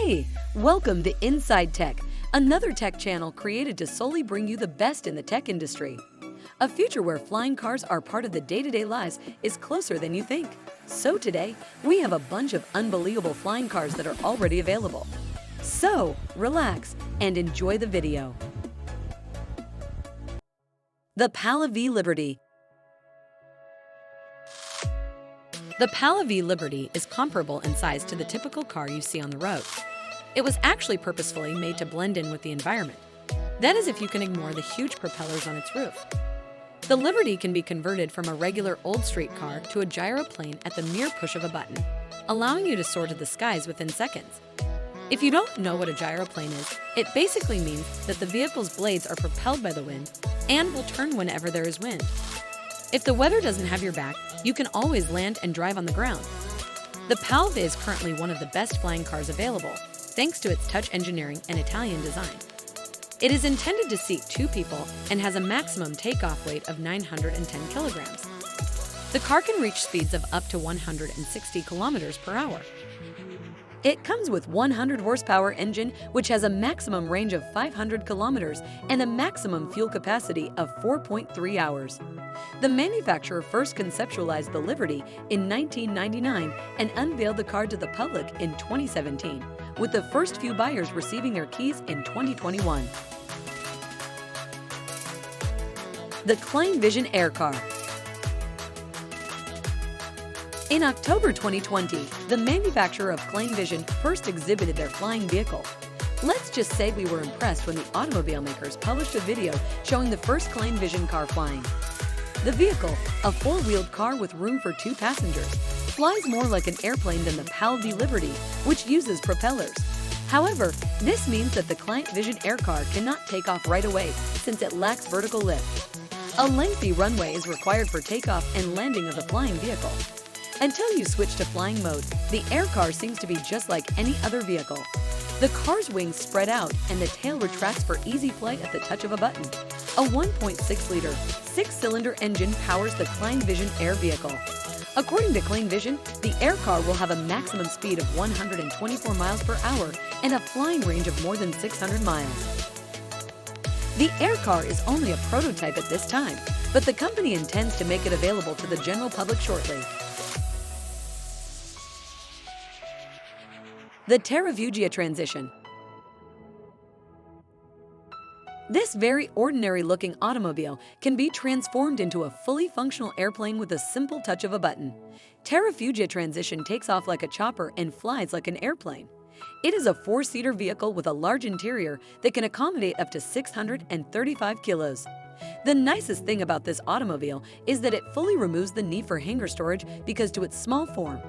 Hey, welcome to Inside Tech, another tech channel created to solely bring you the best in the tech industry. A future where flying cars are part of the day-to-day lives is closer than you think. So today, we have a bunch of unbelievable flying cars that are already available. So, relax and enjoy the video. The Pala V Liberty. The Pala V Liberty is comparable in size to the typical car you see on the road. It was actually purposefully made to blend in with the environment. That is if you can ignore the huge propellers on its roof. The Liberty can be converted from a regular old street car to a gyroplane at the mere push of a button, allowing you to soar to the skies within seconds. If you don't know what a gyroplane is, it basically means that the vehicle's blades are propelled by the wind and will turn whenever there is wind. If the weather doesn't have your back, you can always land and drive on the ground. The Pala V is currently one of the best flying cars available, thanks to its touch engineering and Italian design. It is intended to seat 2 people and has a maximum takeoff weight of 910 kilograms. The car can reach speeds of up to 160 kilometers per hour. It comes with 100 horsepower engine, which has a maximum range of 500 kilometers and a maximum fuel capacity of 4.3 hours. The manufacturer first conceptualized the Liberty in 1999 and unveiled the car to the public in 2017, with the first few buyers receiving their keys in 2021. The Klein Vision Air Car. In October 2020, the manufacturer of Klein Vision first exhibited their flying vehicle. Let's just say we were impressed when the automobile makers published a video showing the first Klein Vision car flying. The vehicle, a 4-wheeled car with room for 2 passengers, flies more like an airplane than the Pala V Liberty, which uses propellers. However, this means that the Klein Vision Air Car cannot take off right away since it lacks vertical lift. A lengthy runway is required for takeoff and landing of the flying vehicle. Until you switch to flying mode, the air car seems to be just like any other vehicle. The car's wings spread out and the tail retracts for easy flight at the touch of a button. A 1.6-liter, 6-cylinder engine powers the Klein Vision Air vehicle. According to Klein Vision, the air car will have a maximum speed of 124 miles per hour and a flying range of more than 600 miles. The air car is only a prototype at this time, but the company intends to make it available to the general public shortly. The Terrafugia Transition. This very ordinary-looking automobile can be transformed into a fully functional airplane with a simple touch of a button. Terrafugia Transition takes off like a chopper and flies like an airplane. It is a 4-seater vehicle with a large interior that can accommodate up to 635 kilos. The nicest thing about this automobile is that it fully removes the need for hangar storage because to its small form.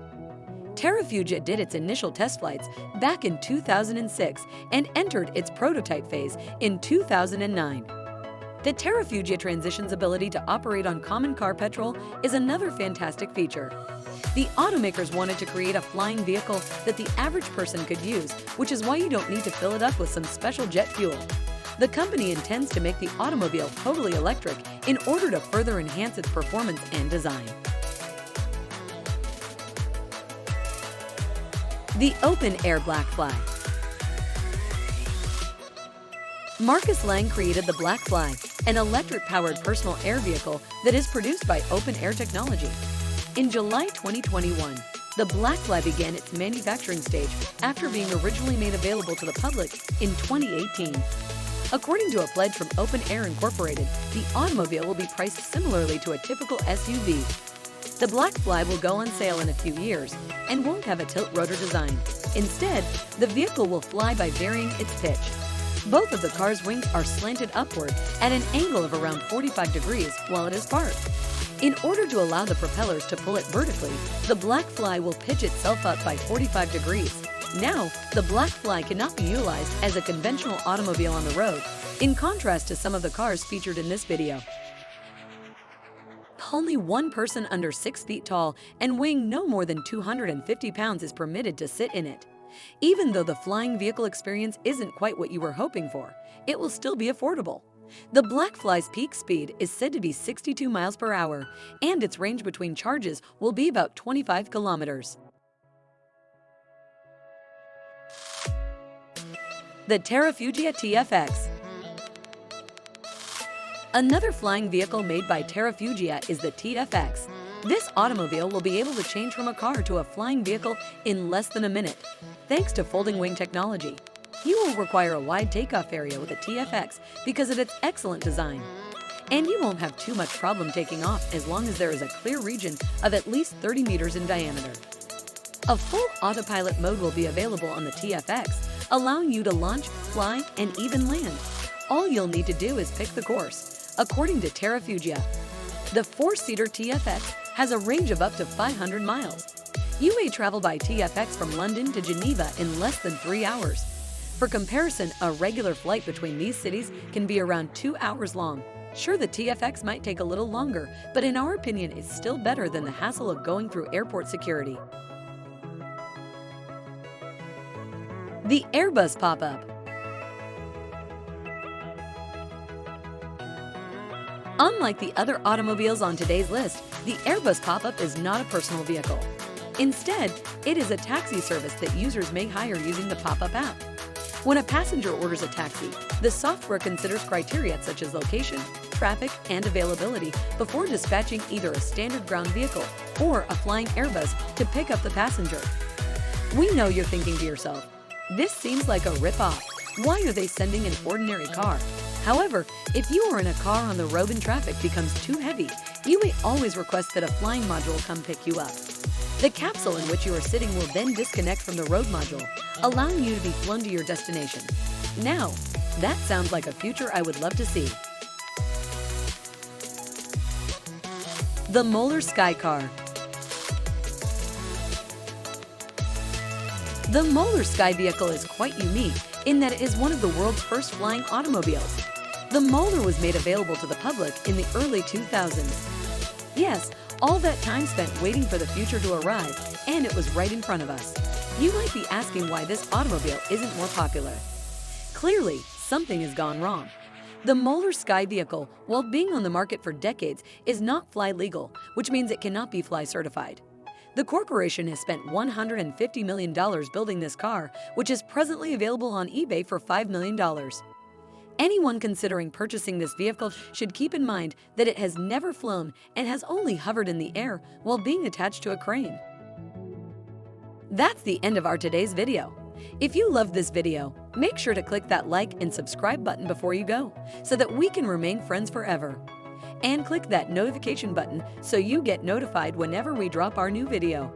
Terrafugia did its initial test flights back in 2006 and entered its prototype phase in 2009. The Terrafugia Transition's ability to operate on common car petrol is another fantastic feature. The automakers wanted to create a flying vehicle that the average person could use, which is why you don't need to fill it up with some special jet fuel. The company intends to make the automobile totally electric in order to further enhance its performance and design. The Open Air Black Fly. Marcus Lang created the Black Fly, an electric-powered personal air vehicle that is produced by Open Air Technology. In July 2021, the Black Fly began its manufacturing stage after being originally made available to the public in 2018. According to a pledge from Open Air Incorporated, the automobile will be priced similarly to a typical SUV. The Black Fly will go on sale in a few years and won't have a tilt-rotor design. Instead, the vehicle will fly by varying its pitch. Both of the car's wings are slanted upward at an angle of around 45 degrees while it is parked. In order to allow the propellers to pull it vertically, the Black Fly will pitch itself up by 45 degrees. Now, the Black Fly cannot be utilized as a conventional automobile on the road, in contrast to some of the cars featured in this video. Only one person under 6 feet tall and weighing no more than 250 pounds is permitted to sit in it. Even though the flying vehicle experience isn't quite what you were hoping for, it will still be affordable. The Black Fly's peak speed is said to be 62 miles per hour, and its range between charges will be about 25 kilometers. The Terrafugia TFX. Another flying vehicle made by Terrafugia is the TFX. This automobile will be able to change from a car to a flying vehicle in less than a minute, thanks to folding wing technology. You will require a wide takeoff area with a TFX because of its excellent design. And you won't have too much problem taking off as long as there is a clear region of at least 30 meters in diameter. A full autopilot mode will be available on the TFX, allowing you to launch, fly, and even land. All you'll need to do is pick the course. According to Terrafugia, the 4-seater TFX has a range of up to 500 miles. You may travel by TFX from London to Geneva in less than 3 hours. For comparison, a regular flight between these cities can be around 2 hours long. Sure, the TFX might take a little longer, but in our opinion, it's still better than the hassle of going through airport security. The Airbus pop-up. Unlike the other automobiles on today's list, the Airbus pop-up is not a personal vehicle. Instead, it is a taxi service that users may hire using the pop-up app. When a passenger orders a taxi, the software considers criteria such as location, traffic, and availability before dispatching either a standard ground vehicle or a flying Airbus to pick up the passenger. We know you're thinking to yourself, this seems like a rip-off. Why are they sending an ordinary car? However, if you are in a car on the road and traffic becomes too heavy, you may always request that a flying module come pick you up. The capsule in which you are sitting will then disconnect from the road module, allowing you to be flown to your destination. Now, that sounds like a future I would love to see. The Moeller Sky Car. The Moeller Sky vehicle is quite unique in that it is one of the world's first flying automobiles. The Moeller was made available to the public in the early 2000s. Yes, all that time spent waiting for the future to arrive, and it was right in front of us. You might be asking why this automobile isn't more popular. Clearly, something has gone wrong. The Moeller Sky vehicle, while being on the market for decades, is not fly legal, which means it cannot be fly certified. The corporation has spent $150 million building this car, which is presently available on eBay for $5 million. Anyone considering purchasing this vehicle should keep in mind that it has never flown and has only hovered in the air while being attached to a crane. That's the end of our today's video. If you loved this video, make sure to click that like and subscribe button before you go so that we can remain friends forever. And click that notification button so you get notified whenever we drop our new video.